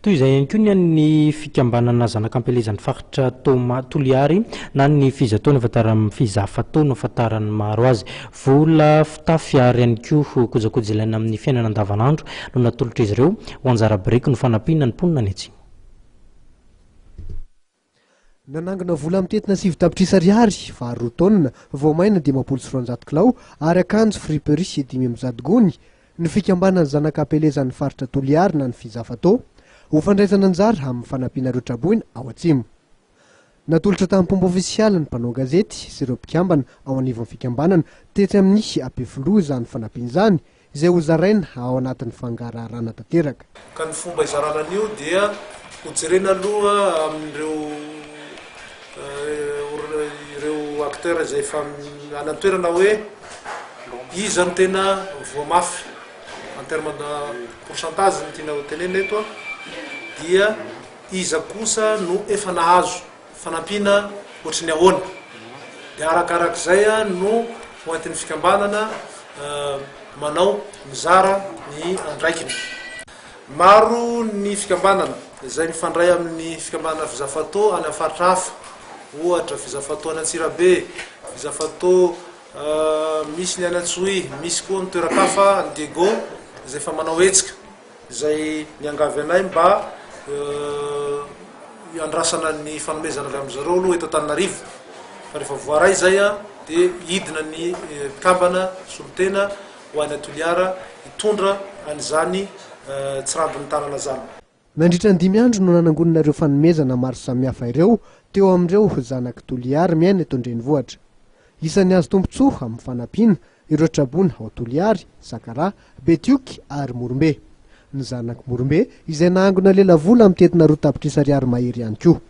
toy izay ihany koa ny fikambanana zanak'ampelezan'ny faritra Toliary na ny fizataony fizafatao afatarany maro azy vola fitafiary ihany koa kojakoja ilaina amin'ny fiainana andavanandro no natolotra izy ireo ho anjara biriky no fanampina ny mponina any atsimo. Nanangona vola mitetina 7 tapitrisa ariary fa 2 taonina voamaina 240 kilao ary akanjo friperie 500 gony ny fikambanana zanak'ampelezan'ny faritra Toliary na ny fizafatao ho fandraisana anjara amin'ny fanampiana ireo traboina ao atsimo. Natolotra tamin'ny pomba ofisialy ny mpanao gazety sy ireo mpikambana ao anivon'ny fikambanana tetsy amin'ny ampifoloha izany fanampiana izany izay ho zaraina ao anatin'ny fangaraharaana tanteraka. Ka ny fomba izarana an'io dia hojerena aloha amin'ireo acteurs izay efa anatoerana hoe iza no tena voamafy en terme de pourcentage ny tiana ho tenena eto dia iza kosa no efa nahazo fanampiana ohatrany ahoana dia arakarak'izay no hoentin'ny fikambanana manao mizara ny andraikiny. Maro ny fikambanana izay mifandray amin'ny fikambanana fizafatao any amin'ny faritra hafa, ohatra fizafatao any Antsirabe, fizafatao misy ny any Antsohihy, misy koa ny toerakafa ny Diego izay fa manao hetsika izay niangavy anay mba andrasana ny fanomezana avy amin'izareo aloha eto Antananarivo fa rehefa voaray izay dia hidina ny mpikambana solotena ho any Toliara hitondra an'izany tsirambin'ny tanana zany. Nandritra ny 5 andro no nanangonina ireo fanomezana maro samihafa ireo teo amin'ireo zanak' Toliary miaina eto an-drenivohitra. Isan'ny azo tombotsoa amin'ny fanampiana ireo trabona ao Toliary, Sakara, Betioky ary Morombe. Ny zanak' Morombe izay nahangona lela vola mitetina 2 tapitrisa ariary mahery ihany koa.